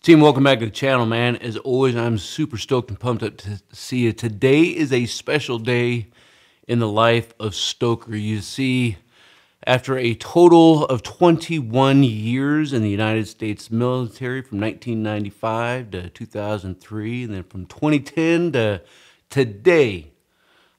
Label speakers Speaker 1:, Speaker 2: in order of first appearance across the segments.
Speaker 1: Team, welcome back to the channel, man. As always, I'm super stoked and pumped up to see you. Today is a special day in the life of Stoker. You see, after a total of 21 years in the United States military, from 1995 to 2003, and then from 2010 to today,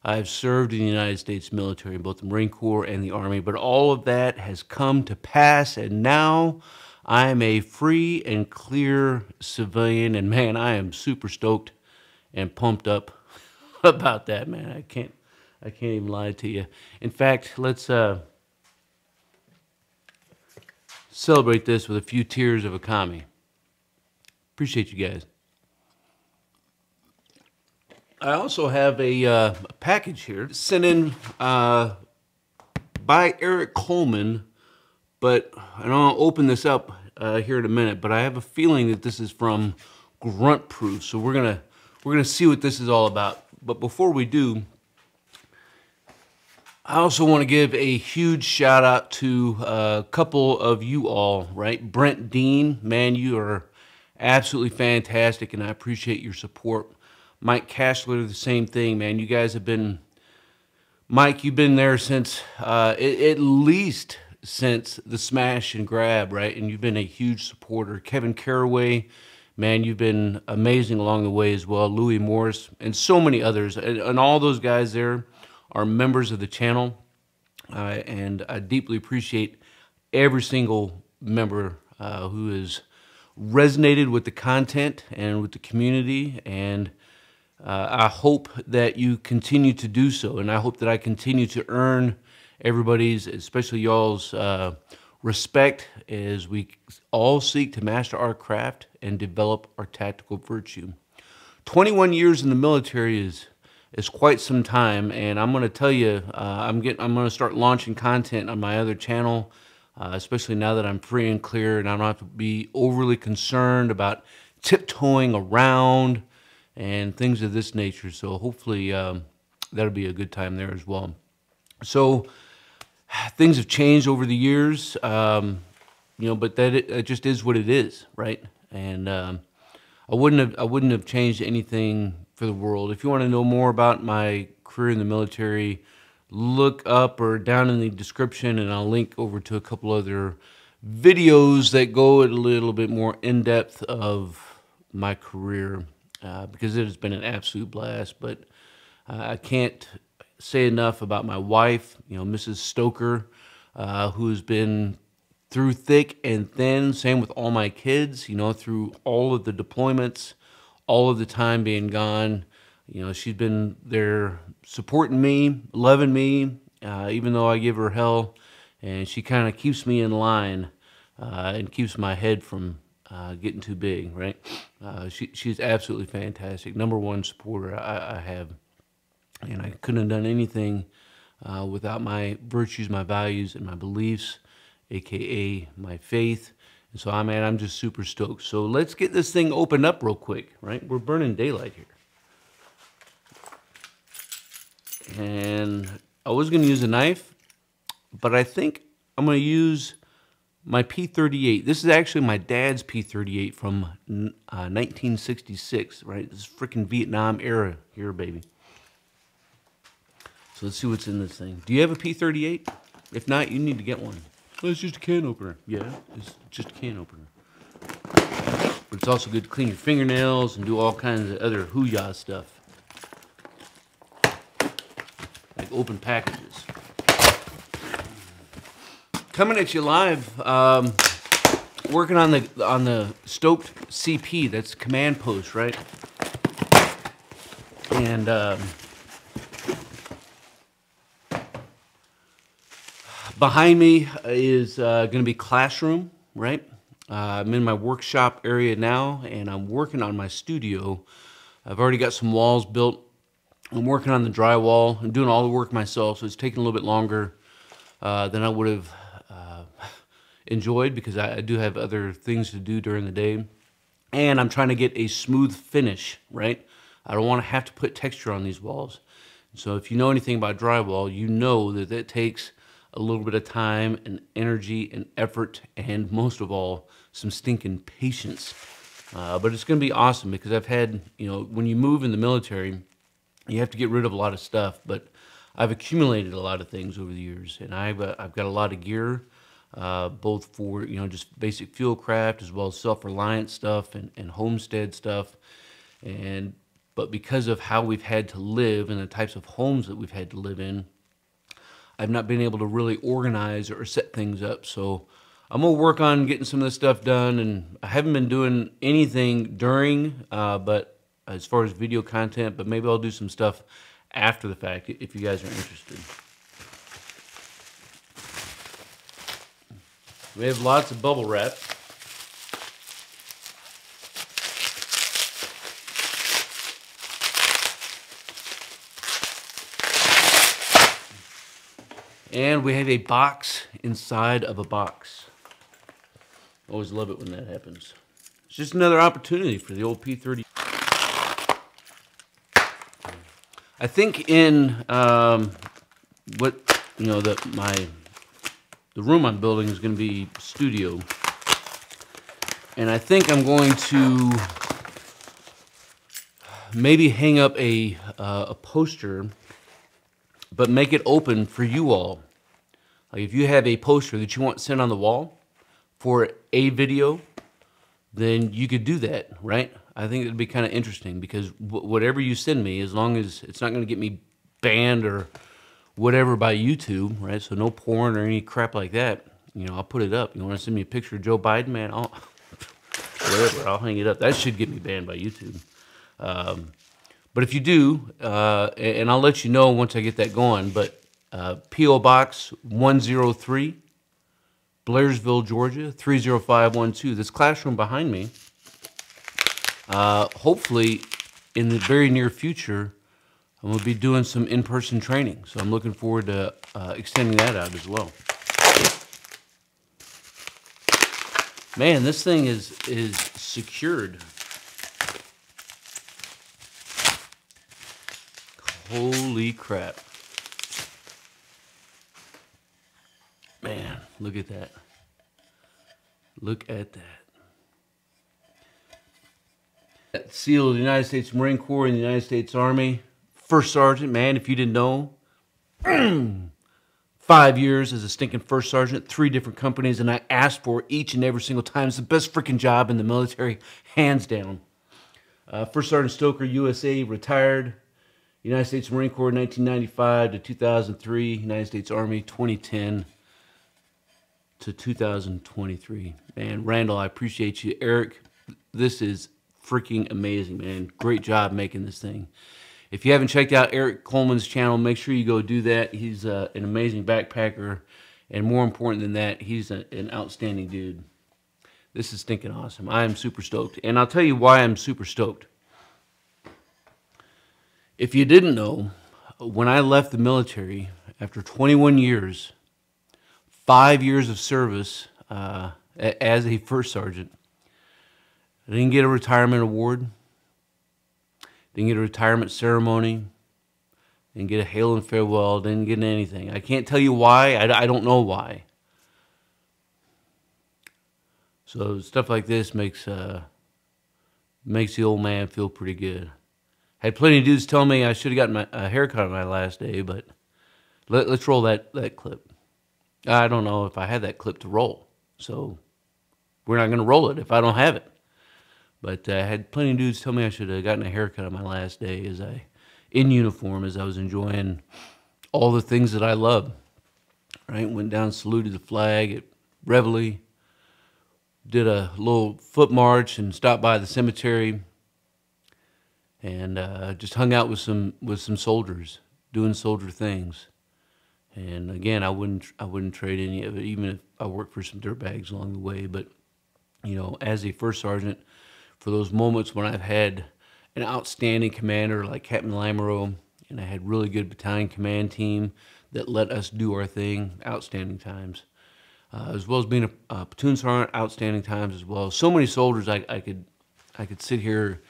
Speaker 1: I've served in the United States military, in both the Marine Corps and the Army, but all of that has come to pass, and now I'm a free and clear civilian, and man, I am super stoked and pumped up about that, man. I can't even lie to you. In fact, let's celebrate this with a few tears of a commie. Appreciate you guys. I also have a package here sent in by Eric Coleman, but I don't open this up here in a minute. But I have a feeling that this is from Grunt Proof, so we're gonna see what this is all about. But before we do, I also want to give a huge shout out to a couple of you all. Right, Brent Dean, man, you are absolutely fantastic, and I appreciate your support. Mike Cashler, the same thing, man. You guys have been, Mike, you've been there since at least since the smash and grab, right? And you've been a huge supporter. Kevin Caraway, man, you've been amazing along the way as well. Louis Morris and so many others, and all those guys there are members of the channel, and I deeply appreciate every single member who has resonated with the content and with the community, and I hope that you continue to do so, and I hope that I continue to earn everybody's, especially y'all's, respect as we all seek to master our craft and develop our tactical virtue. 21 years in the military is quite some time, and I'm going to tell you, I'm going to start launching content on my other channel, especially now that I'm free and clear, and I don't have to be overly concerned about tiptoeing around and things of this nature. So hopefully that'll be a good time there as well. So things have changed over the years, you know, but it just is what it is, right? And I wouldn't have changed anything for the world. If you want to know more about my career in the military, look up or down in the description, and I'll link over to a couple other videos that go a little bit more in depth of my career. Because it has been an absolute blast, but I can't say enough about my wife, you know, Mrs. Stoker, who's been through thick and thin, same with all my kids, you know, through all of the deployments, all of the time being gone. You know, she's been there supporting me, loving me, even though I give her hell, and she kind of keeps me in line and keeps my head from getting too big, right? She's absolutely fantastic. Number one supporter I have. And I couldn't have done anything without my virtues, my values, and my beliefs, aka my faith. And so, I'm just super stoked. So let's get this thing opened up real quick, right? We're burning daylight here. And I was going to use a knife, but I think I'm going to use my P-38. This is actually my dad's P-38 from 1966, right? This is freaking Vietnam era here, baby. So let's see what's in this thing. Do you have a P-38? If not, you need to get one. Well, it's just a can opener. Yeah, it's just a can opener. But it's also good to clean your fingernails and do all kinds of other hoo-yah stuff. Like open packages. Coming at you live, working on the stoked CP. That's command post, right? And behind me is going to be classroom, right? I'm in my workshop area now, and I'm working on my studio. I've already got some walls built. I'm working on the drywall. I'm doing all the work myself, so it's taking a little bit longer than I would have enjoyed, because I do have other things to do during the day. And I'm trying to get a smooth finish, right? I don't want to have to put texture on these walls. So if you know anything about drywall, you know that that takes a little bit of time and energy and effort, and most of all, some stinking patience But it's going to be awesome because I've had, when you move in the military, you have to get rid of a lot of stuff. But I've accumulated a lot of things over the years, and I've got a lot of gear, both for just basic field craft as well as self-reliant stuff and homestead stuff. But because of how we've had to live and the types of homes that we've had to live in, I've not been able to really organize or set things up. So I'm gonna work on getting some of this stuff done, and I haven't been doing anything during, but as far as video content, but maybe I'll do some stuff after the fact if you guys are interested. We have lots of bubble wrap. And we have a box inside of a box. Always love it when that happens. It's just another opportunity for the old P30. I think in the room I'm building is going to be studio, and I think I'm going to maybe hang up a poster, but make it open for you all. Like if you have a poster that you want sent on the wall for a video, then you could do that, right? I think it'd be kind of interesting because whatever you send me, as long as it's not going to get me banned or whatever by YouTube, right? So no porn or any crap like that. I'll put it up. You want to send me a picture of Joe Biden, man? Whatever, I'll hang it up. That should get me banned by YouTube. But if you do, and I'll let you know once I get that going, but P.O. Box 103, Blairsville, Georgia, 30512. This classroom behind me, hopefully in the very near future, I'm going to be doing some in-person training. So I'm looking forward to extending that out as well. Man, this thing is secured. Holy crap. Man, look at that. Look at that. That seal of the United States Marine Corps and the United States Army. First Sergeant, man, if you didn't know. 5 years as a stinking First Sergeant, 3 different companies, and I asked for each and every single time. It's the best freaking job in the military, hands down. First Sergeant Stoker, USA, retired. United States Marine Corps, 1995 to 2003. United States Army, 2010 to 2023. Man, Randall, I appreciate you. Eric, this is freaking amazing, man. Great job making this thing. If you haven't checked out Eric Coleman's channel, make sure you go do that. He's an amazing backpacker, and more important than that, he's an outstanding dude. This is stinking awesome. I am super stoked, and I'll tell you why I'm super stoked. If you didn't know, when I left the military after 21 years, 5 years of service as a First Sergeant, I didn't get a retirement award, didn't get a retirement ceremony, didn't get a hail and farewell, didn't get anything. I can't tell you why. I don't know why. So stuff like this makes the old man feel pretty good. Had plenty of dudes tell me I should have gotten a haircut on my last day, but let's roll that clip. I don't know if I had that clip to roll, so we're not going to roll it if I don't have it. But I had plenty of dudes tell me I should have gotten a haircut on my last day in uniform, as I was enjoying all the things that I love. Right? Went down, saluted the flag at Reveille, did a little foot march and stopped by the cemetery, and just hung out with some soldiers, doing soldier things. And again, I wouldn't trade any of it, even if I worked for some dirtbags along the way. But as a First Sergeant, for those moments when I've had an outstanding commander like Captain Lamoureux, and I had really good battalion command team that let us do our thing, outstanding times. As well as being a platoon sergeant, outstanding times as well. So many soldiers I could sit here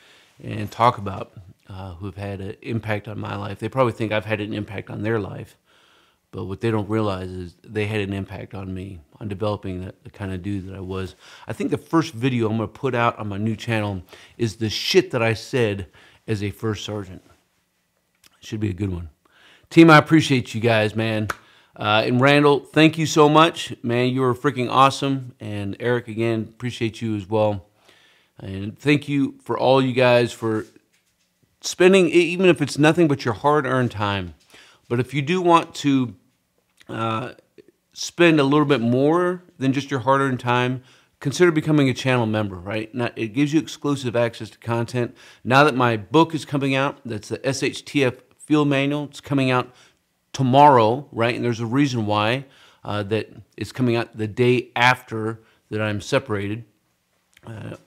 Speaker 1: and talk about who have had an impact on my life. They probably think I've had an impact on their life, But what they don't realize is they had an impact on me, on developing the kind of dude that I was. I think the first video I'm going to put out on my new channel is the shit that I said as a first sergeant. Should be a good one. Team, I appreciate you guys, man. And Randall, thank you so much. Man, you are freaking awesome. And Eric, again, appreciate you as well. And thank you for all you guys for spending, even if it's nothing but your hard-earned time. But if you do want to spend a little bit more than just your hard-earned time, consider becoming a channel member, right? Now, it gives you exclusive access to content. Now that my book is coming out, that's the SHTF Field Manual. It's coming out tomorrow, right? And there's a reason why that it's coming out the day after that I'm separated. But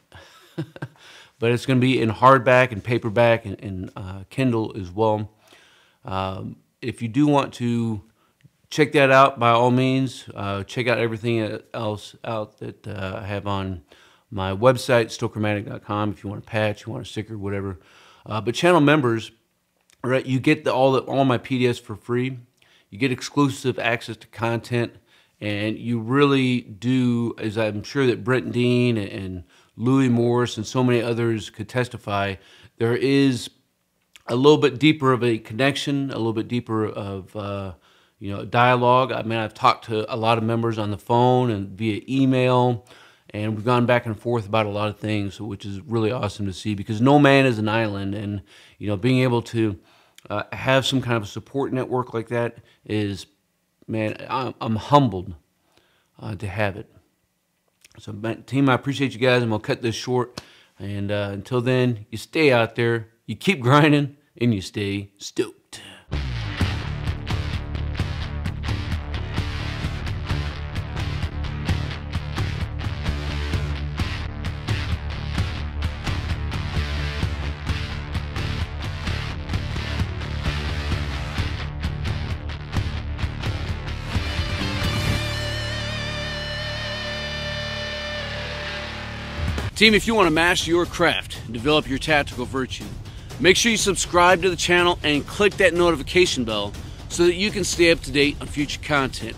Speaker 1: it's going to be in hardback and paperback and Kindle as well. If you do want to check that out, by all means, check out everything else out that I have on my website, stokermatic.com. If you want a patch, you want a sticker, whatever. But channel members, right? You get all my PDFs for free. You get exclusive access to content, and you really do, as I'm sure that Brent Dean and Louis Morris and so many others could testify, there is a little bit deeper of a connection, a little bit deeper of dialogue. I mean, I've talked to a lot of members on the phone and via email, and we've gone back and forth about a lot of things, which is really awesome to see, because no man is an island, and being able to have some kind of a support network like that is, man, I'm humbled to have it. So, team, I appreciate you guys. I'm going to cut this short. And until then, you stay out there, you keep grinding, and you stay stoked. Team, if you want to master your craft and develop your tactical virtue, make sure you subscribe to the channel and click that notification bell so that you can stay up to date on future content.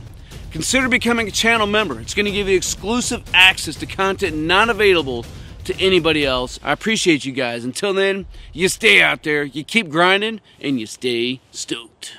Speaker 1: Consider becoming a channel member. It's going to give you exclusive access to content not available to anybody else. I appreciate you guys. Until then, you stay out there, you keep grinding, and you stay stoked.